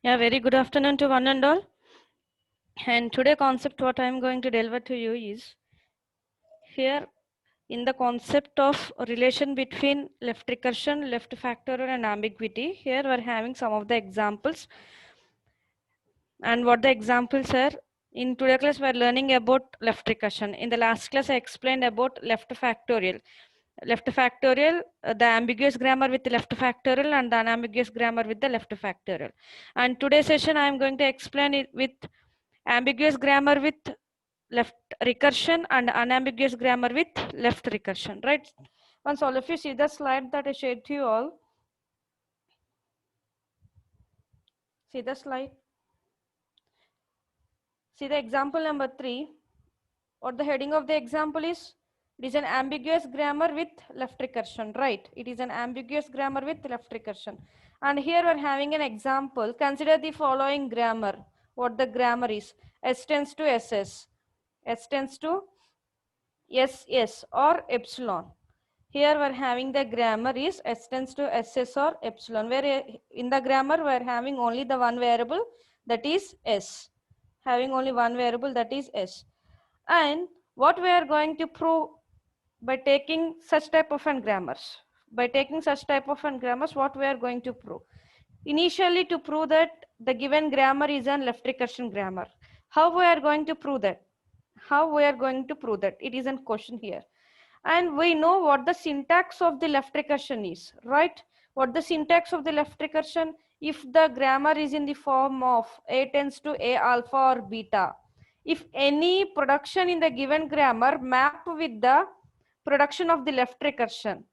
Yeah, very good afternoon to one and all. And today concept what I am going to deliver to you is here in the concept of relation between left recursion, left factorial and ambiguity. Here we are having some of the examples. And what the examples are, in today's class we are learning about left recursion. In the last class I explained about left factorial. Left factorial, the ambiguous grammar with the left factorial and the unambiguous grammar with the left factorial. And today's session I am going to explain it with ambiguous grammar with left recursion and unambiguous grammar with left recursion, right? Once all of you see the slide that I shared to you all, see the slide, see the example number 3. What the heading of the example is? It is an ambiguous grammar with left recursion, right? It is an ambiguous grammar with left recursion. And here we are having an example. Consider the following grammar. What the grammar is? S tends to SS. S tends to SS or epsilon. Here we are having the grammar is S tends to SS or epsilon. Where in the grammar we are having only the one variable, that is S. Having only one variable, that is S. And what we are going to prove by taking such type of an grammars? By taking such type of an grammars, what we are going to prove? Initially, to prove that the given grammar is an left recursion grammar. How we are going to prove that? How we are going to prove that? It is a question here. And we know what the syntax of the left recursion is, right? What the syntax of the left recursion? If the grammar is in the form of A tends to A alpha or beta, if any production in the given grammar map with the production of the left recursion,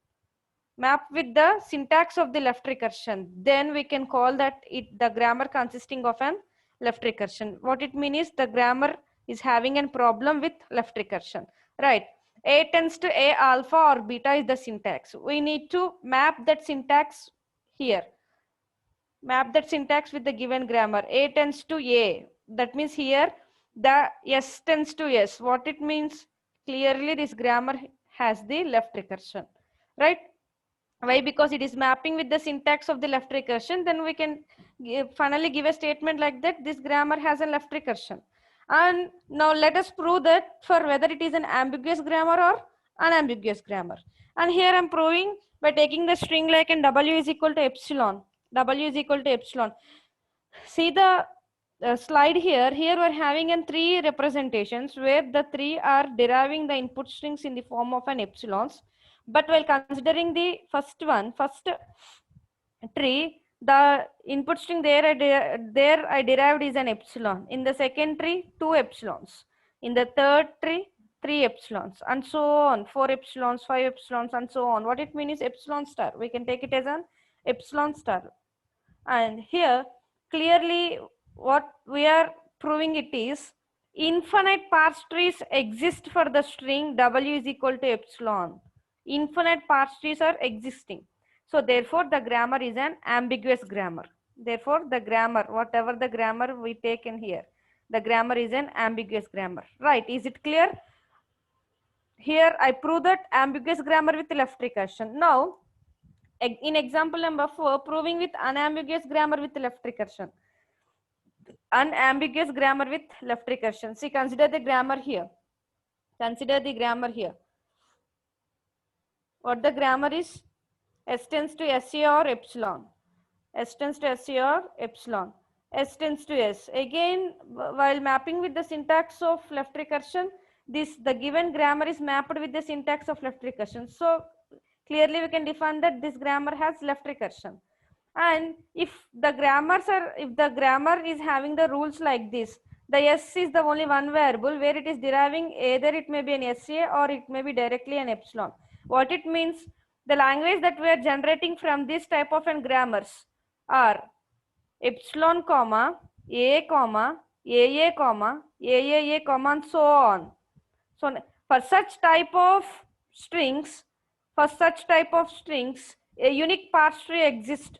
map with the syntax of the left recursion, then we can call that the grammar consisting of an left recursion. What it means is the grammar is having a problem with left recursion, right? A tends to A alpha or beta is the syntax. We need to map that syntax here. Map that syntax with the given grammar. A tends to A. That means here the S tends to S. What it means? Clearly this grammar has the left recursion, right? Why? Because it is mapping with the syntax of the left recursion. Then we can finally give a statement like that this grammar has a left recursion. And now let us prove that for whether it is an ambiguous grammar or unambiguous grammar. And here I'm proving by taking the string like and W is equal to epsilon. W is equal to epsilon. See the slide here. Here we're having in 3 representations where the 3 are deriving the input strings in the form of an epsilons. But while considering the first tree, the input string there I derived is an epsilon. In the second tree, 2 epsilons. In the third tree, 3 epsilons, and so on. 4 epsilons, 5 epsilons, and so on. What it means is epsilon star. We can take it as an epsilon star. And here clearly what we are proving it is infinite parse trees exist for the string W is equal to epsilon. Infinite parse trees are existing. So therefore the grammar is an ambiguous grammar. Therefore the grammar, whatever the grammar we take in here, the grammar is an ambiguous grammar. Right? Is it clear? Here I prove that ambiguous grammar with left recursion. Now in example number 4, proving with unambiguous grammar with left recursion. Unambiguous grammar with left recursion. See, consider the grammar here. Consider the grammar here. What the grammar is? S tends to SA or epsilon. S tends to SA or epsilon. S tends to S. Again, while mapping with the syntax of left recursion, the given grammar is mapped with the syntax of left recursion. So clearly we can define that this grammar has left recursion. And if the grammar is having the rules like this, the S is the only one variable where it is deriving either it may be an SA or it may be directly an epsilon. What it means, the language that we are generating from this type of an grammars are epsilon comma A comma AA comma AAA comma and so on. So for such type of strings, a unique parse tree exists.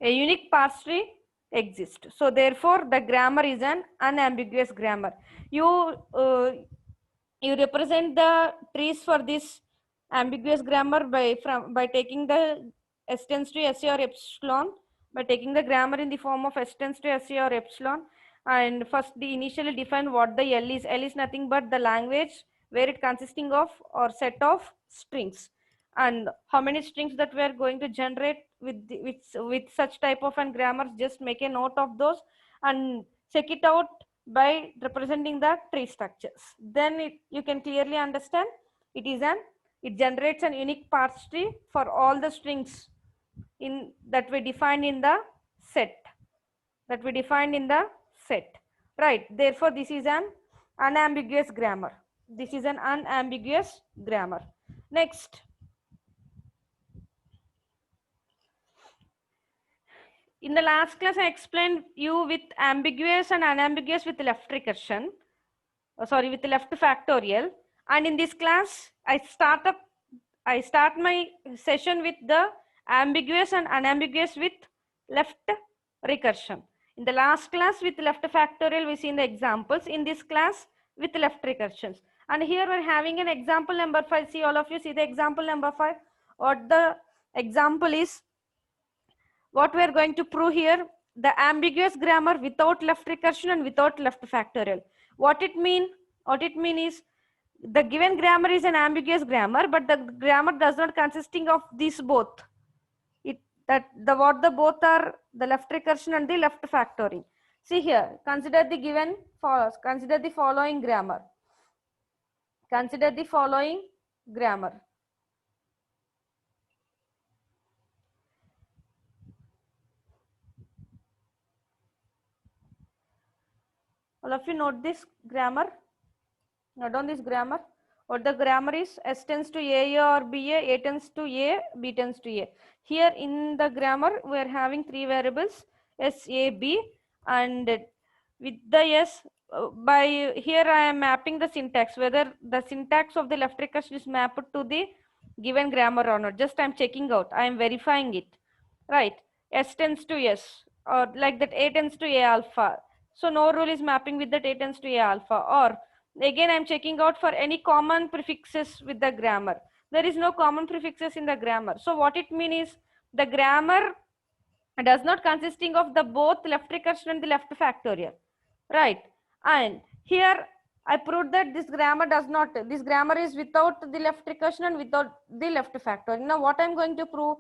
A unique parse tree exists. So therefore the grammar is an unambiguous grammar. You represent the trees for this ambiguous grammar by taking the S tends to SA or epsilon by taking the grammar in the form of s tends to sa or epsilon. And first the initially define what the L is. L is nothing but the language where it consisting of or set of strings, and how many strings that we are going to generate with with such type of an grammar, just make a note of those and check it out by representing the tree structures. Then you can clearly understand it generates an unique parse tree for all the strings in that we defined in the set, right? Therefore this is an unambiguous grammar. Next, in the last class I explained you with ambiguous and unambiguous with left recursion, with left factorial, and in this class I start my session with the ambiguous and unambiguous with left recursion. In the last class with left factorial we seen the examples. In this class with left recursions, and here we're having an example number 5. See, all of you see the example number 5. What the example is, what we are going to prove here, the ambiguous grammar without left recursion and without left factorial. What it mean is the given grammar is an ambiguous grammar, but the grammar does not consisting of these both. What the both are, the left recursion and the left factoring. See here, consider the following grammar. All of you note this grammar. Note down this grammar. What the grammar is, S tends to A or B, A tends to A, B tends to A. Here in the grammar, we are having three variables, S, A, B, and with the S, by here I am mapping the syntax, whether the syntax of the left recursion is mapped to the given grammar or not. Just I am checking out, I am verifying it, right? S tends to S, or like that A tends to A alpha. So no rule is mapping with that A tends to A alpha, or again I am checking out for any common prefixes with the grammar. There is no common prefixes in the grammar. So what it means is the grammar does not consisting of the both left recursion and the left factorial, right? And here I proved that this grammar is without the left recursion and without the left factorial. Now what I am going to prove,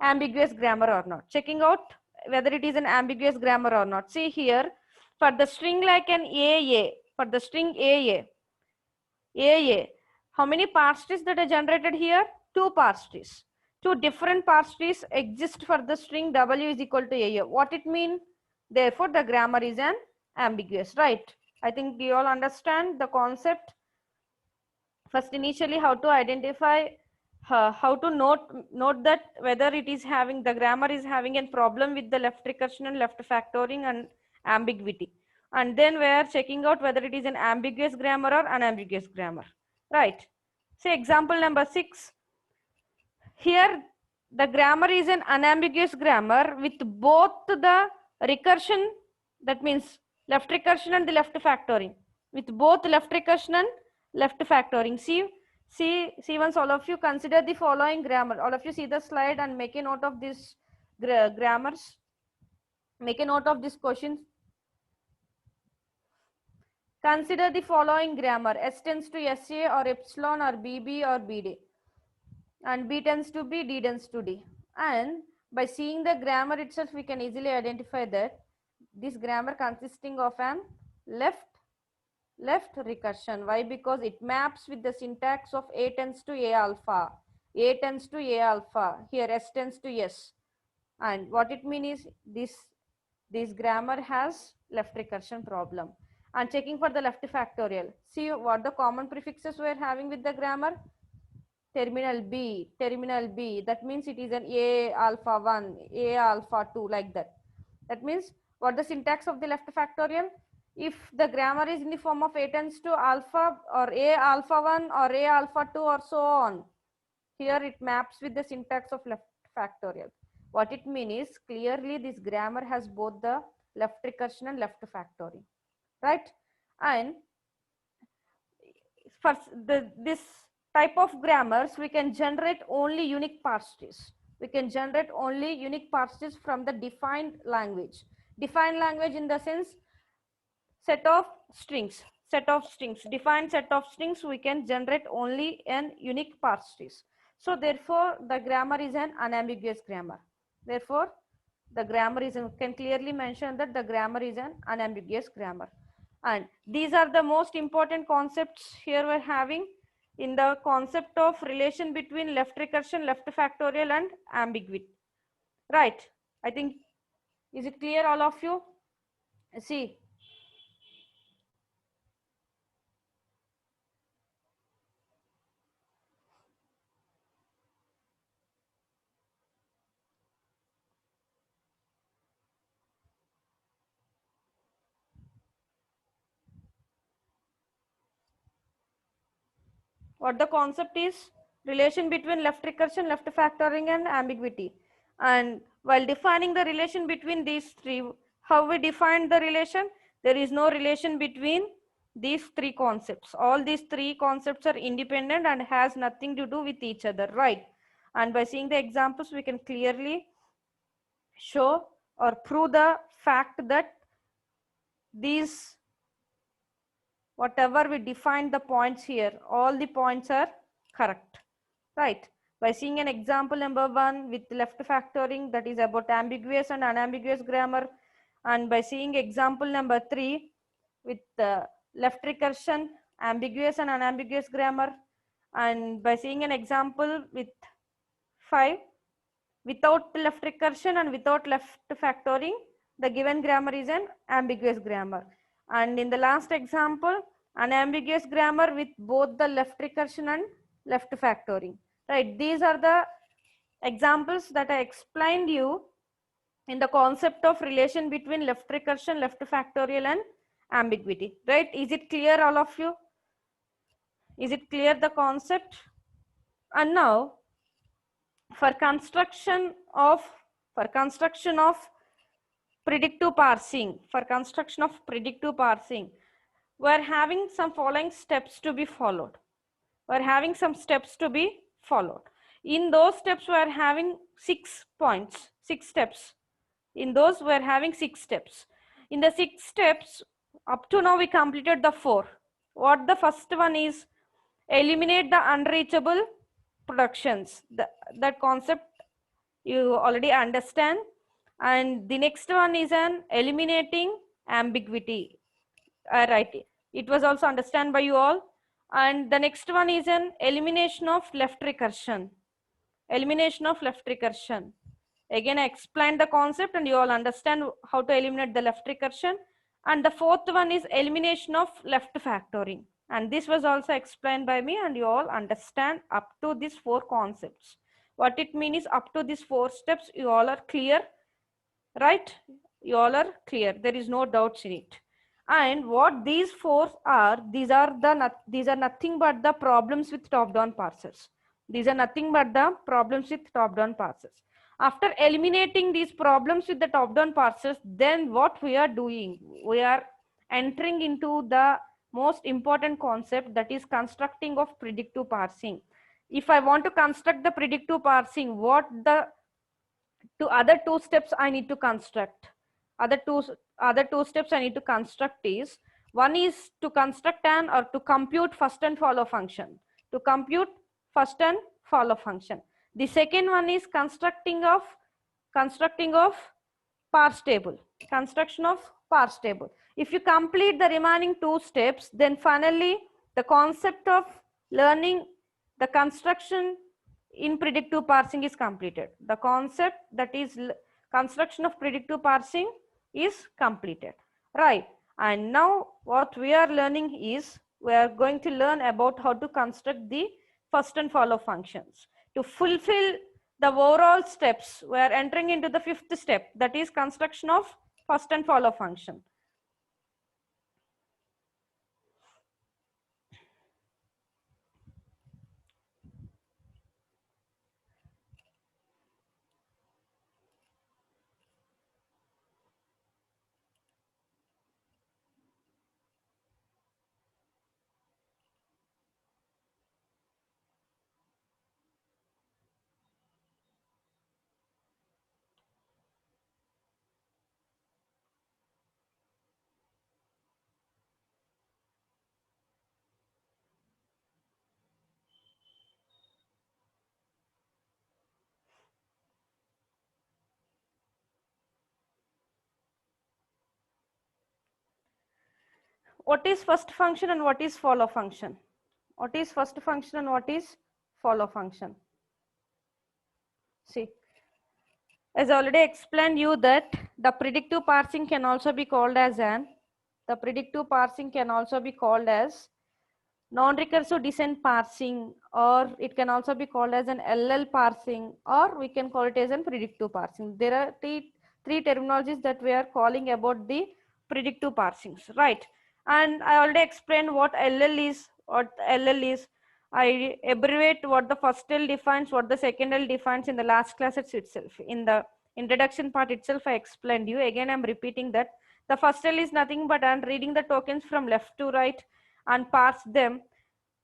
ambiguous grammar or not, checking out whether it is an ambiguous grammar or not. See here, for the string like an AA, for the string AA, how many parse trees that are generated here? Two parse trees. Two different parse trees exist for the string W is equal to AA. What it mean? Therefore, the grammar is an ambiguous, right? I think you all understand the concept. First, initially, how to identify, how to note that whether it is having, the grammar is having a problem with the left recursion and left factoring and ambiguity. And then we are checking out whether it is an ambiguous grammar or unambiguous grammar, right? Say example number 6. Here the grammar is an unambiguous grammar with both the recursion, that means left recursion and the left factoring, with both left recursion and left factoring. See once all of you consider the following grammar. All of you see the slide and make a note of this grammars. Make a note of this question. Consider the following grammar. S tends to SA or epsilon or BB or BD. And B tends to B, D tends to D. And by seeing the grammar itself, we can easily identify that this grammar consisting of an left recursion. Why? Because it maps with the syntax of A tends to A alpha. A tends to A alpha. Here S tends to S. And what it means is this grammar has left recursion problem. And checking for the left factorial. See what the common prefixes we are having with the grammar. Terminal B. That means it is an A alpha 1, A alpha 2, like that. That means what the syntax of the left factorial? If the grammar is in the form of A tends to alpha or A alpha 1 or A alpha 2 or so on, here it maps with the syntax of left factorial. What it means is clearly this grammar has both the left recursion and left factoring, right? And for this type of grammars, we can generate only unique parse trees. We can generate only unique parses from the defined language. Defined language in the sense set of strings, defined set of strings, we can generate only an unique parses. So therefore the grammar is an unambiguous grammar. Therefore the grammar is, can clearly mention that the grammar is an unambiguous grammar. And these are the most important concepts here we're having in the concept of relation between left recursion, left factorial and ambiguity. Right, I think, is it clear all of you? See, what the concept is, relation between left recursion, left factoring and ambiguity. And while defining the relation between these three, how we define the relation? There is no relation between these three concepts. All these three concepts are independent and has nothing to do with each other, right? And by seeing the examples we can clearly show or prove the fact that these, whatever we define the points here, all the points are correct, right? By seeing an example number 1 with left factoring, that is about ambiguous and unambiguous grammar, and by seeing example number 3 with left recursion, ambiguous and unambiguous grammar, and by seeing an example with 5 without left recursion and without left factoring, the given grammar is an ambiguous grammar. And in the last example, an ambiguous grammar with both the left recursion and left factoring, right? These are the examples that I explained you in the concept of relation between left recursion, left factorial and ambiguity, right? Is it clear all of you? Is it clear the concept? And now for construction of predictive parsing, we're having some following steps to be followed. In those steps we're having 6 points, 6 steps. In those we're having 6 steps. In the 6 steps, up to now we completed the 4. What the first one is, eliminate the unreachable productions. That concept you already understand. And the next one is an eliminating ambiguity. Right, it was also understood by you all. And the next one is an elimination of left recursion. Again I explained the concept and you all understand how to eliminate the left recursion. And the fourth one is elimination of left factoring, and this was also explained by me and you all understand up to these 4 concepts. What it means is up to these 4 steps you all are clear, right? You all are clear, there is no doubts in it. And what these 4 are, these are nothing but the problems with top down parsers. After eliminating these problems with the top down parsers, then what we are doing, we are entering into the most important concept, that is constructing of predictive parsing. If I want to construct the predictive parsing, what the other 2 steps I need to construct? Other two steps I need to construct is, one is to construct an or to compute first and follow function. The second one is constructing of parse table. If you complete the remaining 2 steps, then finally the concept of learning the construction in predictive parsing is completed. The concept, that is construction of predictive parsing, is completed, right? And now what we are learning is, we are going to learn about how to construct the first and follow functions. To fulfill the overall steps, we are entering into the 5th step, that is construction of first and follow function. what is first function and what is follow function? What is first function and what is follow function? See, as I already explained you that the predictive parsing can also be called as non-recursive descent parsing, or it can also be called as an LL parsing, or we can call it as an predictive parsing. There are three terminologies that we are calling about the predictive parsings, right? And I already explained what LL is. I abbreviate what the first L defines, what the second L defines in the last class itself. In the introduction part itself, I explained you. Again, I'm repeating that the first L is nothing but I'm reading the tokens from left to right and parse them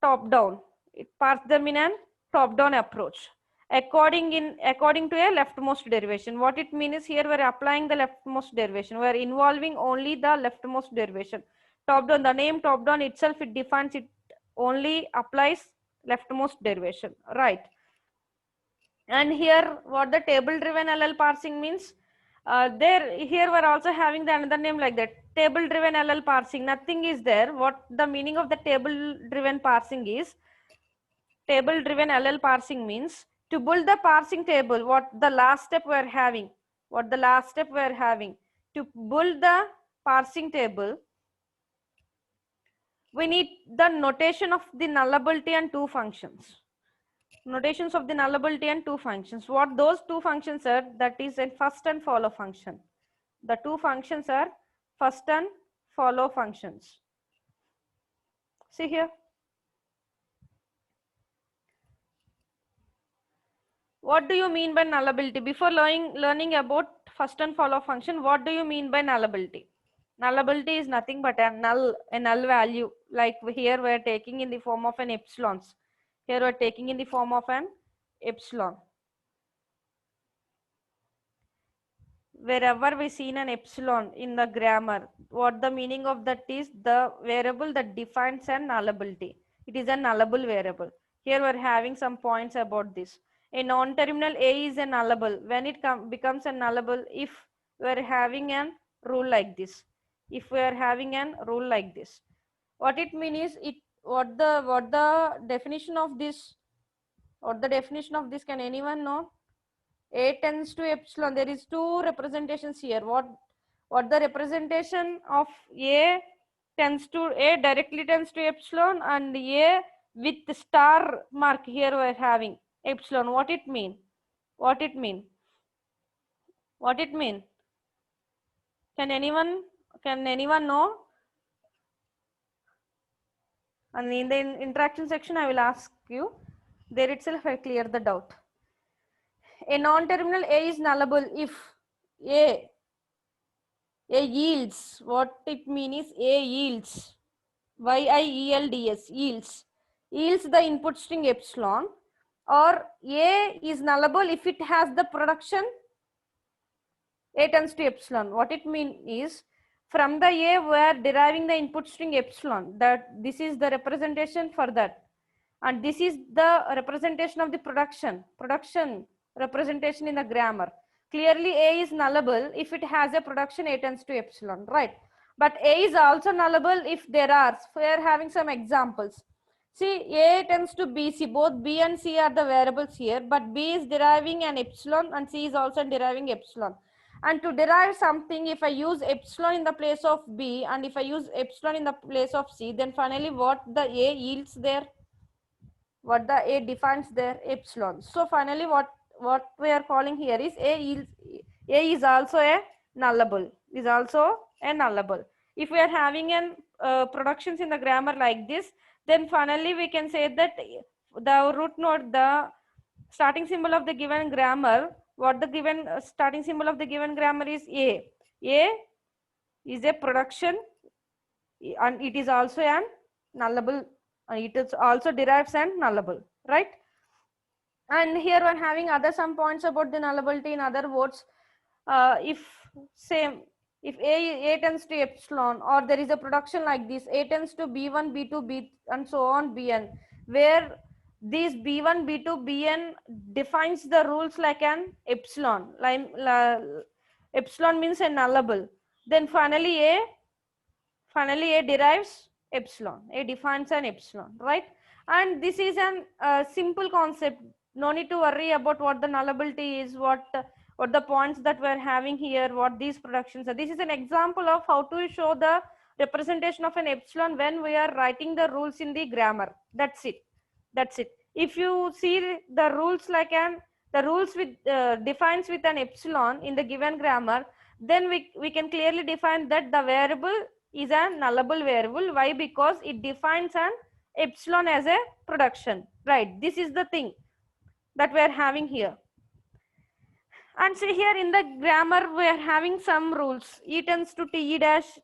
top down. It parse them in an top down approach according to a leftmost derivation. What it means is, here we are applying the leftmost derivation. We are involving only the leftmost derivation. Top down, the name top down itself, it defines, it only applies leftmost derivation, right? And here what the table driven LL parsing means, here we're also having the another name like that, table driven LL parsing. Nothing is there. What the meaning of the table driven parsing is, table driven LL parsing means to build the parsing table, what the last step we're having, to build the parsing table, we need the notation of the nullability and two functions. Notations of the nullability and two functions. What those two functions are, that is a first and follow function. The two functions are first and follow functions. See here. What do you mean by nullability? Before learning about first and follow function, what do you mean by nullability? Nullability is nothing but a null value. Like here we are taking in the form of an epsilons. Here we are taking in the form of an epsilon. Wherever we see an epsilon in the grammar, what the meaning of that is, the variable that defines a nullability. It is a nullable variable. Here we are having some points about this. A non-terminal A is a nullable when it becomes a nullable if we are having a rule like this. What it means is, what the definition of this, can anyone know? A tends to epsilon. There is two representations here. What the representation of A tends to, A directly tends to epsilon, and A with star mark, here we are having epsilon. What it mean? Can anyone know? And in the interaction section I will ask you. There itself I clear the doubt. A non-terminal A is nullable if A yields. What it means is, A yields, yields, yields the input string epsilon, or A is nullable if it has the production A tends to epsilon. What it means is, from the A we are deriving the input string epsilon, that this is the representation for that, and this is the representation of the production representation in the grammar. Clearly A is nullable if it has a production A tends to epsilon, right? But A is also nullable if we are having some examples. See, A tends to B. See, both B and C are the variables here, but B is deriving an epsilon and C is also deriving epsilon. And to derive something, if I use epsilon in the place of B and if I use epsilon in the place of C, then finally what the A yields there? What the A defines there? Epsilon. So finally what we are calling here is A is also a nullable. If we are having an productions in the grammar like this, then finally we can say that the root node, the starting symbol of the given grammar, what the given starting symbol of the given grammar is A. A is a production and it is also an nullable, and it is also derives and nullable, right? And here we're having some points about the nullability. In other words, if A tends to epsilon, or there is a production like this, A tends to B1, B2, B and so on, Bn, where these B1, B2, Bn defines the rules like an epsilon. Epsilon means a nullable. Then finally Finally, A derives epsilon. A defines an epsilon, right? And this is an simple concept. No need to worry about what the nullability is, what the points that we're having here, what these productions are. This is an example of how to show the representation of an epsilon when we are writing the rules in the grammar. That's it. That's it. If you see the rules like the rules with defines with an epsilon in the given grammar, then we can clearly define that the variable is a nullable variable. Why? Because it defines an epsilon as a production, right? This is the thing that we are having here. And see here in the grammar we are having some rules. E tends to t e dash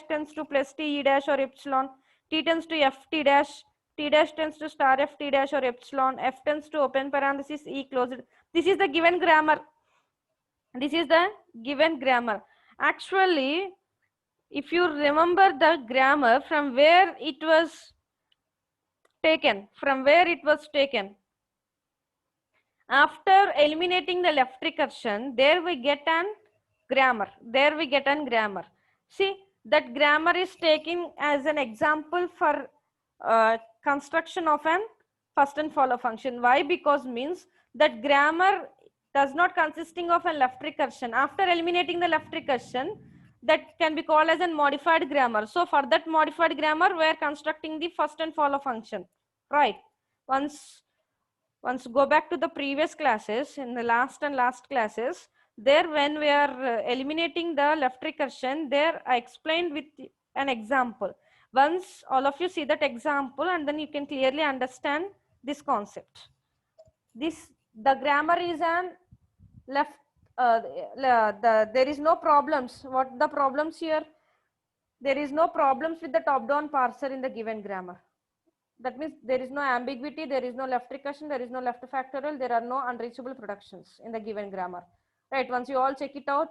tends to plus t e dash or epsilon, t tends to f t dash tends to star f t dash or epsilon, f tends to open parenthesis e closed. This is the given grammar. This is the given grammar. Actually, if you remember the grammar from where it was taken, after eliminating the left recursion, there we get an grammar. See, that grammar is taken as an example for construction of an first and follow function. Why? Because means that grammar does not consisting of a left recursion. After eliminating the left recursion, that can be called as a modified grammar. So for that modified grammar, we are constructing the first and follow function, right? Once go back to the previous classes, in the last classes, there when we are eliminating the left recursion, there I explained with an example. Once all of you see that example, and then you can clearly understand this concept. The grammar is an left, there is no problems. What the problems here? There is no problems with the top-down parser in the given grammar. That means there is no ambiguity, there is no left recursion, there is no left factorial, there are no unreachable productions in the given grammar. Right, once you all check it out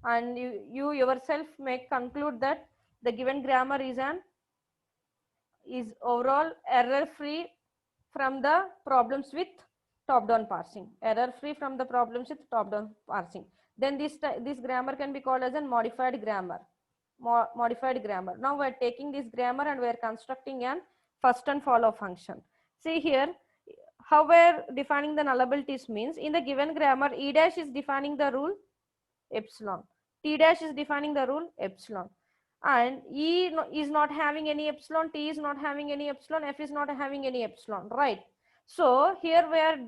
and you yourself may conclude that the given grammar is overall error-free from the problems with top-down parsing. Error-free from the problems with top-down parsing. Then this grammar can be called as a modified grammar. Modified grammar. Now we are taking this grammar and we are constructing an first and follow function. See here, how we are defining the nullabilities means in the given grammar, E dash is defining the rule epsilon, T dash is defining the rule epsilon, and E is not having any epsilon, T is not having any epsilon, F is not having any epsilon, right? So here we are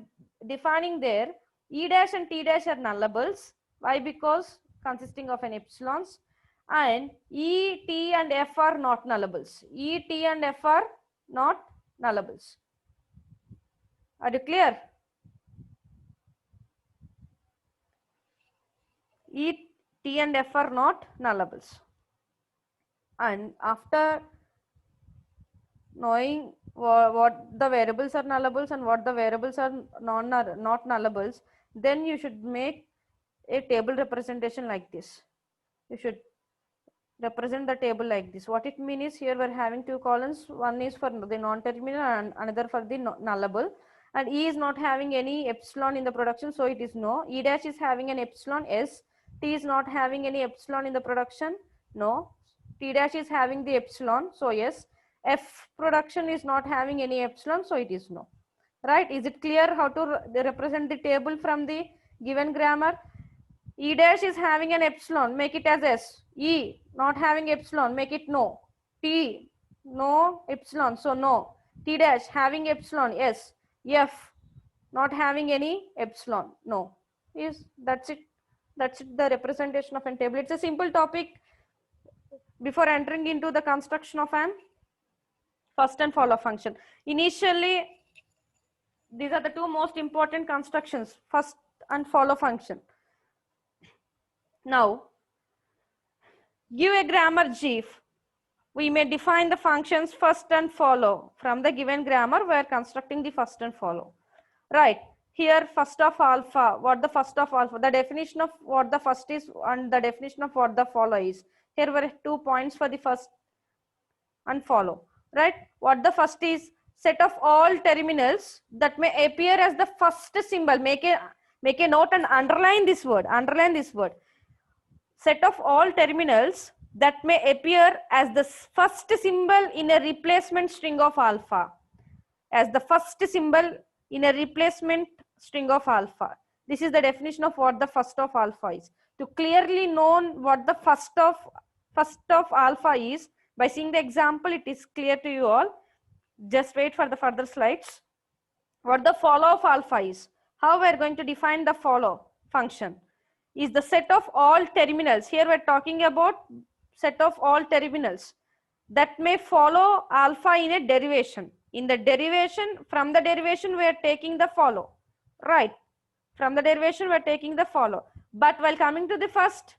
defining there E dash and T dash are nullables. Why? Because consisting of an epsilons, and E, T and F are not nullables. E, T and F are not nullables. Are you clear? E, T and F are not nullables. And after knowing what the variables are nullables and what the variables are not nullables, then you should make a table representation like this. You should represent the table like this. What it means is here we are having two columns. One is for the non-terminal and another for the nullable. And E is not having any epsilon in the production, so it is no. E dash is having an epsilon, yes. T is not having any epsilon in the production, no. T dash is having the epsilon, so yes. F production is not having any epsilon, so it is no. Right? Is it clear how to represent the table from the given grammar? E dash is having an epsilon, make it as S. E not having epsilon, make it no. T no epsilon, so no. T dash having epsilon, yes. F not having any epsilon, no. Yes, that's it. That's it, the representation of a table. It's a simple topic before entering into the construction of an first and follow function. Initially, these are the two most important constructions, first and follow function. Now, give a grammar G. We may define the functions first and follow. From the given grammar, we are constructing the first and follow. Right. Here, first of alpha, what the first of alpha, the definition of what the first is and the definition of what the follow is. Here were 2 points for the first and follow. Right. What the first is, set of all terminals that may appear as the first symbol. Make a note and underline this word. Underline this word. Set of all terminals that may appear as the first symbol in a replacement string of alpha, as the first symbol in a replacement string of alpha. This is the definition of what the first of alpha is. To clearly know what the first of alpha is, by seeing the example, it is clear to you all. Just wait for the further slides. What the follow of alpha is, how we are going to define the follow function, is the set of all terminals. Here we are talking about set of all terminals that may follow alpha in a derivation. In the derivation, from the derivation we are taking the follow, right? From the derivation we are taking the follow. But while coming to the first,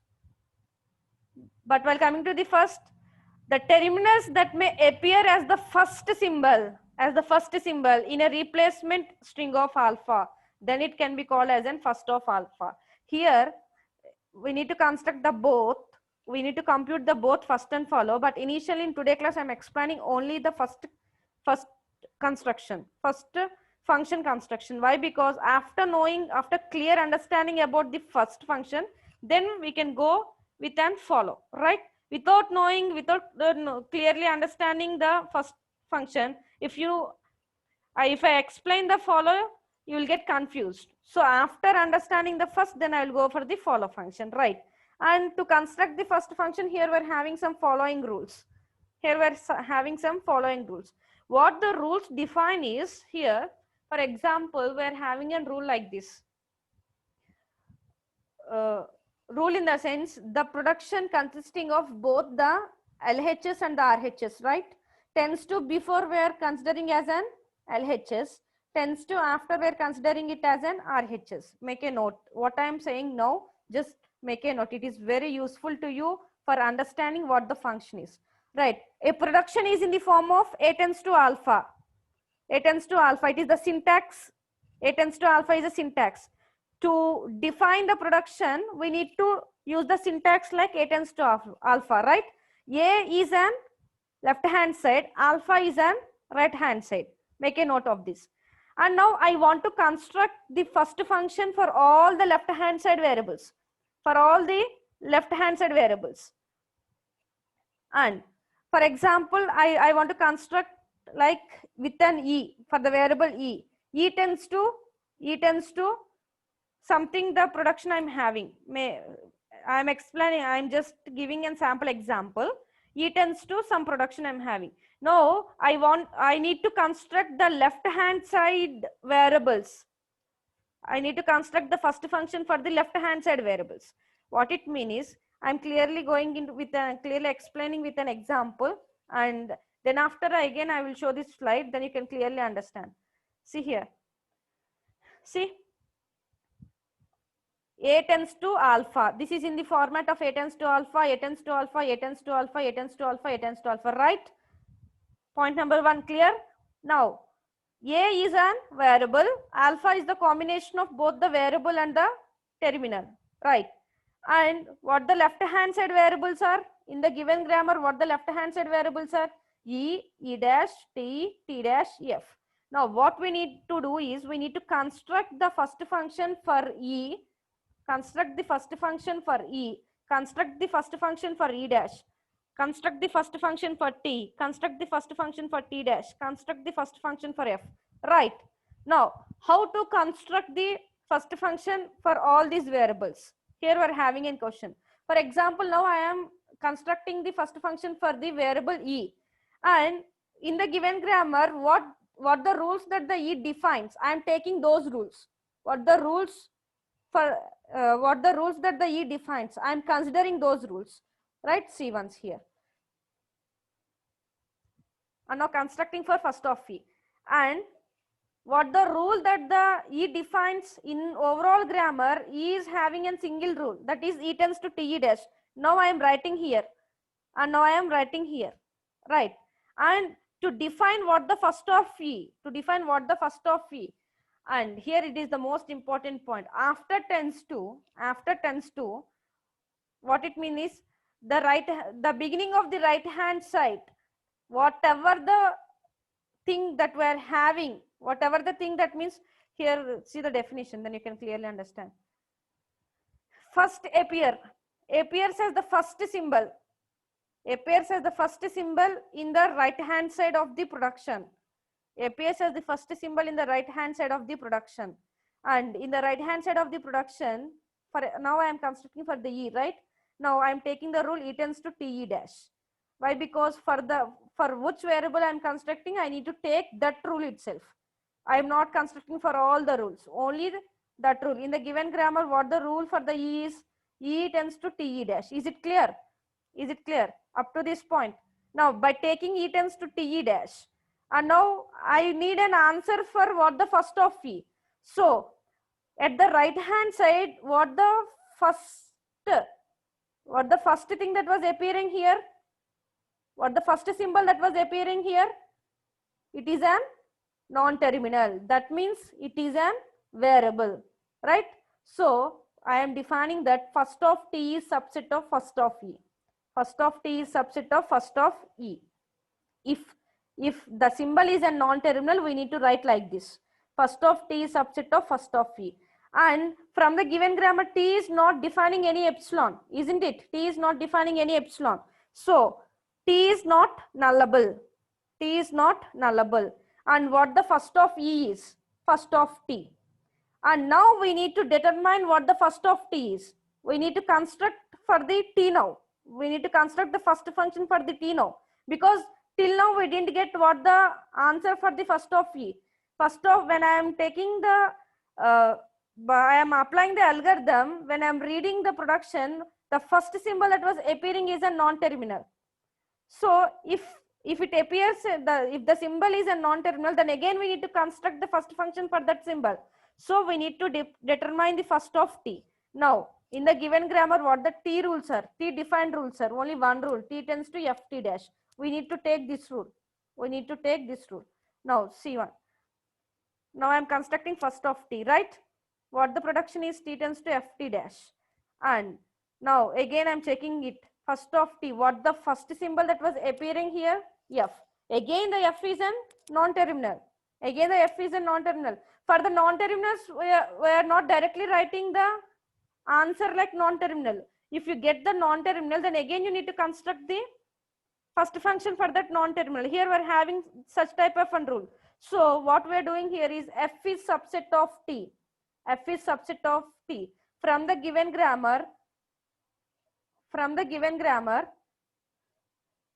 the terminals that may appear as the first symbol, in a replacement string of alpha, then it can be called as an first of alpha. Here we need to construct the both, we need to compute the both first and follow, but initially in today class I am explaining only the first construction, first function construction. Why? Because after clear understanding about the first function, then we can go with and follow, right? Without clearly understanding the first function, if I explain the follow, you will get confused. So after understanding the first, then I will go for the follow function, right? And to construct the first function, here we're having some following rules. What the rules define is, here, for example, we're having a rule like this. Rule in the sense, the production consisting of both the LHS and the RHS, right, tends to before we are considering as an LHS, tends to after we are considering it as an RHS. Make a note. What I am saying now, just make a note. It is very useful to you for understanding what the function is, right? A production is in the form of A tends to alpha. A tends to alpha. It is the syntax. A tends to alpha is a syntax. To define the production, we need to use the syntax like A tends to alpha, right? A is an left hand side, alpha is an right hand side. Make a note of this. And now I want to construct the first function for all the left hand side variables. And for example, I want to construct like with an E for the variable E. E tends to something the production I'm having. I'm explaining, I'm just giving a sample example. E tends to some production I'm having. Now I need to construct the left hand side variables. I need to construct the first function for the left hand side variables. What it means is, I'm clearly going into clearly explaining with an example, and then after again I will show this slide, then you can clearly understand. See here. See, A tends to alpha. This is in the format of A tends to alpha, A tends to alpha, A tends to alpha, A tends to alpha, A tends to alpha, right? Point number 1 clear? Now, A is an variable, alpha is the combination of both the variable and the terminal, right? And what the left hand side variables are in the given grammar, what the left hand side variables are? E, E dash, T, T dash, F. Now what we need to do is, we need to construct the first function for E, construct the first function for E, construct the first function for E dash, construct the first function for T, construct the first function for T dash, construct the first function for F, right? Now, how to construct the first function for all these variables? Here we are having a question. For example, now I am constructing the first function for the variable E, and in the given grammar, what the rules that the E defines, I am taking those rules. What the rules that the E defines, I am considering those rules, right? See once here. And now constructing for first of E, and what the rule that the E defines in overall grammar, E is having a single rule, that is E tends to T dash. Now I am writing here, and now I am writing here, right? And to define what the first of E, and here it is the most important point. After tends to, what it means is, the beginning of the right hand side, whatever the thing that we are having, whatever the thing, that means here, see the definition, then you can clearly understand. First appears as the first symbol. appears as the first symbol in the right hand side of the production. Appears as the first symbol in the right hand side of the production. And in the right hand side of the production, for now I am constructing for the E, right? Now I am taking the rule E tends to TE dash. Why? Because for which variable I am constructing, I need to take that rule itself. I am not constructing for all the rules, only that rule. In the given grammar, what the rule for the E is? E tends to TE dash. Is it clear? Is it clear up to this point? Now by taking E tends to TE dash, and now I need an answer for what the first of E. So at the right hand side, what the first thing that was appearing here? What the first symbol that was appearing here? It is an non-terminal. That means it is an variable, right? So I am defining that first of T is subset of first of E. First of T is subset of first of E. If the symbol is a non-terminal, we need to write like this. First of T is subset of first of E. And from the given grammar, T is not defining any epsilon, isn't it? T is not defining any epsilon. So T is not nullable. T is not nullable. And what the first of E is? First of T. And now we need to determine what the first of T is. We need to construct for the T now. We need to construct the first function for the T now. Because till now we didn't get what the answer for the first of E. First of, when I am taking the, I am applying the algorithm, when I am reading the production, the first symbol that was appearing is a non-terminal. So if it appears, if the symbol is a non-terminal, then again we need to construct the first function for that symbol. So we need to determine the first of T. Now, in the given grammar, what the T rules are? T defined rules are only one rule. T tends to FT dash. We need to take this rule. We need to take this rule. Now, C1. Now I am constructing first of T, right? What the production is? T tends to FT dash. And now again I am checking it. First of T, what the first symbol that was appearing here? F. Again the F is a non-terminal. Again the F is a non-terminal. For the non-terminals, we are not directly writing the answer like non-terminal. If you get the non-terminal, then again you need to construct the first function for that non-terminal. Here we are having such type of a rule. So what we are doing here is F is subset of T. F is subset of T. From the given grammar,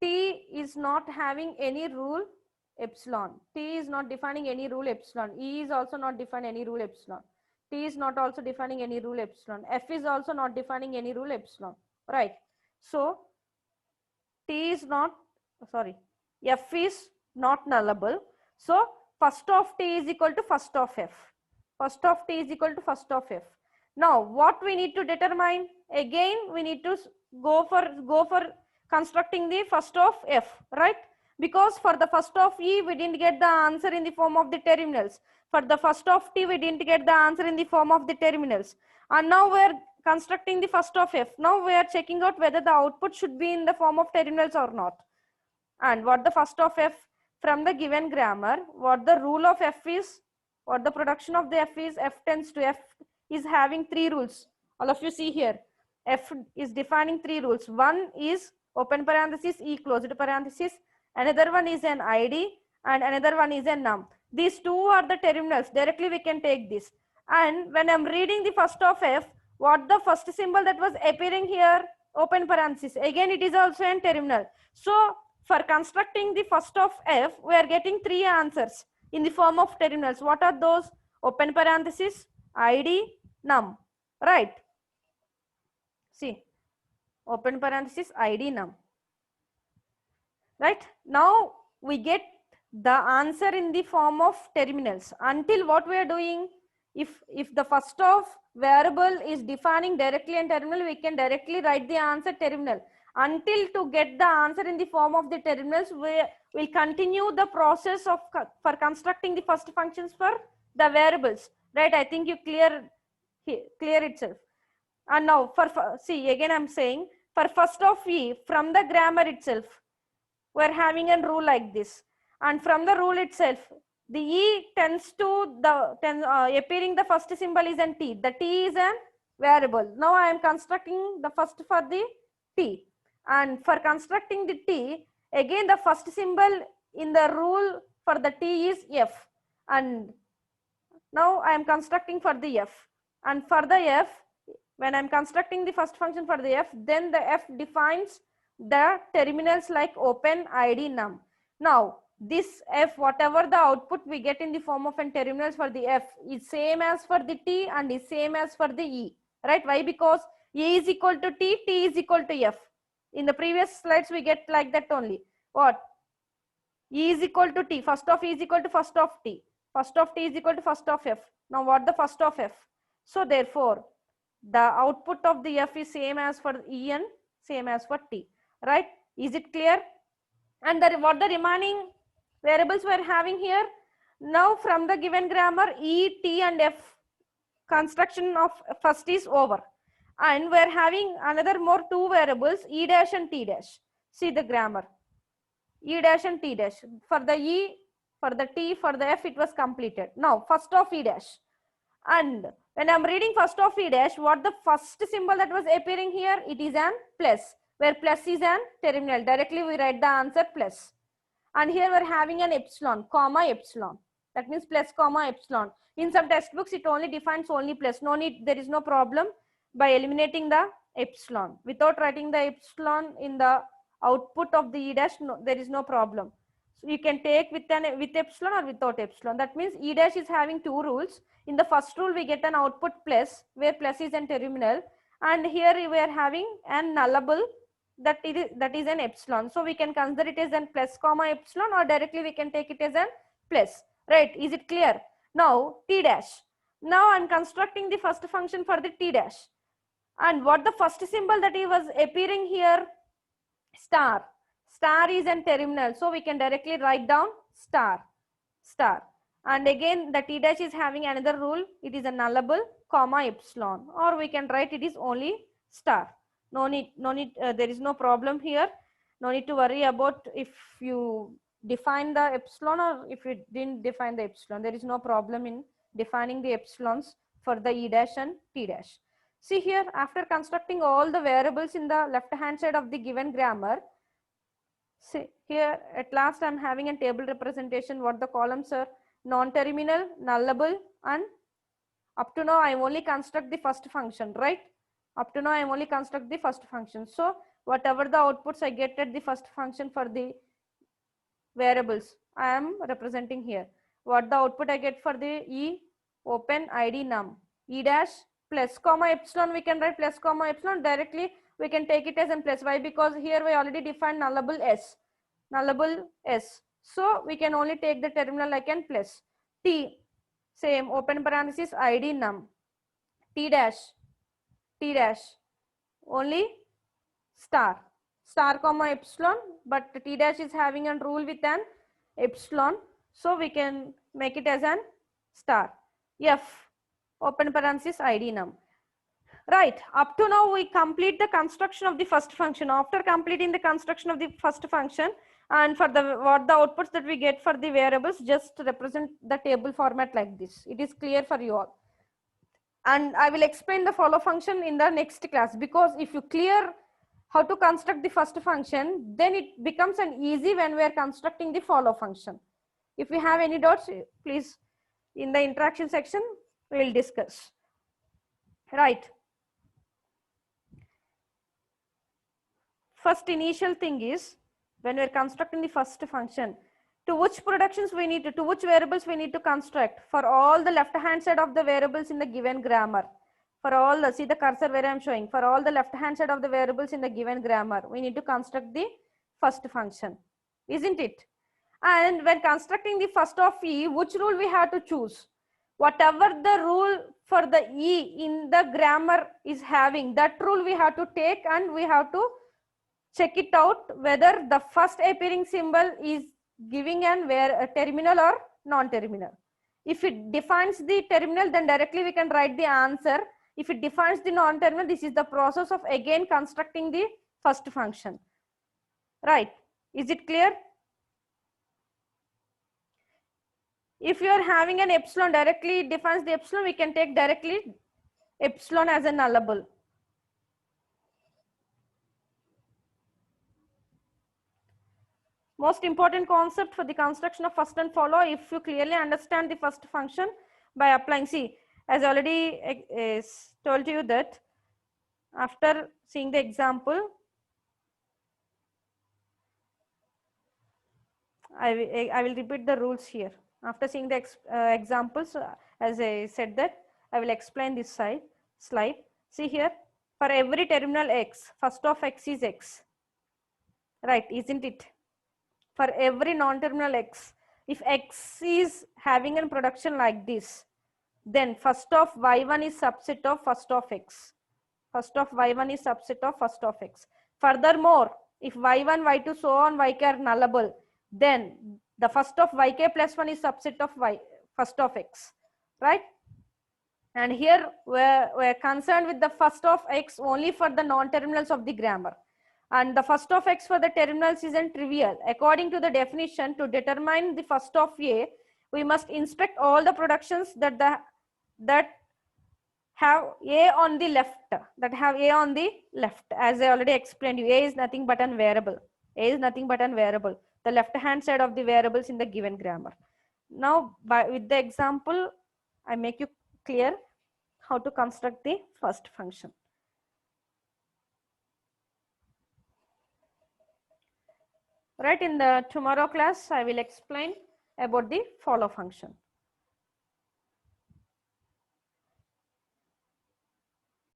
T is not having any rule epsilon. T is not defining any rule epsilon. E is also not defining any rule epsilon. T is not also defining any rule epsilon. F is also not defining any rule epsilon. Right. So T is not, sorry, F is not nullable. So first of T is equal to first of F. First of T is equal to first of F. Now what we need to determine? Again we need to go for constructing the first of F, right? Because for the first of E we didn't get the answer in the form of the terminals. For the first of T we didn't get the answer in the form of the terminals. And now we are constructing the first of F. Now we are checking out whether the output should be in the form of terminals or not. And what the first of F? From the given grammar, what the rule of F is, what the production of the F is, F tends to F is having three rules. All of you see here, F is defining three rules. One is open parenthesis, E closed parenthesis. Another one is an ID and another one is a num. These two are the terminals. Directly we can take this. And when I'm reading the first of F, what the first symbol that was appearing here, open parenthesis. Again, it is also a terminal. So for constructing the first of F, we are getting three answers in the form of terminals. What are those? Open parenthesis, ID, num. Right. See, open parenthesis, ID, num. Right. Now we get the answer in the form of terminals. Until what we are doing, if the first of variable is defining directly in terminal, we can directly write the answer terminal. Until to get the answer in the form of the terminals, we will continue the process of for constructing the first functions for the variables. Right? I think you clear itself. And now for see, again I'm saying for first of E, from the grammar itself, we're having a rule like this. And from the rule itself, the E tends to appearing the first symbol is an T. The T is a variable. Now I am constructing the first for the T. And for constructing the t, again the first symbol in the rule for the t is f. And now I am constructing for the f. And for the f, when I am constructing the first function for the f, then the f defines the terminals like open, id, num. Now this f, whatever the output we get in the form of an terminals for the f, is same as for the t and is same as for the e, right? Why? Because e is equal to t, t is equal to f. In the previous slides we get like that only. What? E is equal to t, first of e is equal to first of t, first of t is equal to first of f. Now what the first of f? So therefore the output of the f is same as for e and same as for t, right? Is it clear? And what the remaining variables we are having here? Now from the given grammar, e, t and f construction of first is over, and we are having another more two variables, e dash and t dash. See the grammar, e dash and t dash. For the e, for the t, for the f, it was completed. Now first of e dash, and when I'm reading first of e dash, what the first symbol that was appearing here? It is an plus, where plus is an terminal. Directly we write the answer plus. And here we're having an epsilon, comma epsilon. That means plus comma epsilon. In some textbooks it only defines only plus. No need, there is no problem by eliminating the epsilon. Without writing the epsilon in the output of the e dash, no, there is no problem. So you can take with epsilon or without epsilon. That means e dash is having two rules. In the first rule we get an output plus, where plus is an terminal, and here we are having an nullable, that is an epsilon. So we can consider it as an plus comma epsilon, or directly we can take it as an plus, right? Is it clear? Now t dash. Now I'm constructing the first function for the t dash, and what the first symbol that was appearing here? Star. Star is an terminal, so we can directly write down star, star. And again the t dash is having another rule, it is a nullable, comma epsilon, or we can write it is only star. No need, there is no problem here. No need to worry about if you define the epsilon or if you didn't define the epsilon. There is no problem in defining the epsilons for the e dash and t dash. See here, after constructing all the variables in the left hand side of the given grammar, see here at last I'm having a table representation. What the columns are? Non-terminal, nullable, and up to now I only construct the first function, right? Up to now I only construct the first function. So whatever the outputs I get at the first function for the variables, I am representing here. What the output I get for the e, open, id, num. E dash plus comma epsilon, we can write plus comma epsilon. Directly we can take it as an plus. Why? Because here we already defined nullable s, nullable s. So we can only take the terminal like an plus. T, same, open parenthesis, id, num. T dash, only star, star comma epsilon, but t dash is having a rule with an epsilon, so we can make it as an star. F, open parenthesis, id, num. Right, up to now we complete the construction of the first function. After completing the construction of the first function, and for the what the outputs that we get for the variables, just represent the table format like this. It is clear for you all, and I will explain the follow function in the next class, because if you clear how to construct the first function, then it becomes an easy when we are constructing the follow function. If you have any doubts, please in the interaction section we will discuss. Right, first initial thing is, when we are constructing the first function, to which productions we need to which variables we need to construct for all the left hand side of the variables in the given grammar. For all the, see the cursor where I am showing, for all the left hand side of the variables in the given grammar, we need to construct the first function, isn't it? And when constructing the first of e, which rule we have to choose? Whatever the rule for the e in the grammar is having, that rule we have to take, and we have to check it out whether the first appearing symbol is giving an a terminal or non-terminal. If it defines the terminal, then directly we can write the answer. If it defines the non-terminal, this is the process of again constructing the first function. Right, is it clear? If you are having an epsilon, directly defines the epsilon, we can take directly epsilon as a nullable. Most important concept for the construction of first and follow, if you clearly understand the first function by applying, see, as I already told you that after seeing the example, I will repeat the rules here. After seeing the examples, as I said that, I will explain this slide. See here, for every terminal x, first of x is x, right, isn't it? For every non-terminal x, if x is having a production like this, then first of y1 is subset of first of x. First of y1 is subset of first of x. Furthermore, if y1, y2, so on, yk are nullable, then the first of yk plus 1 is subset of first of x, right? And here we're concerned with the first of x only for the non-terminals of the grammar. And the first of x for the terminals isn't trivial. According to the definition, to determine the first of a, we must inspect all the productions that have a on the left, as I already explained you. A is nothing but an variable. The left hand side of the variables in the given grammar. Now with the example, I make you clear how to construct the first function. Right, in the tomorrow class, I will explain about the follow function.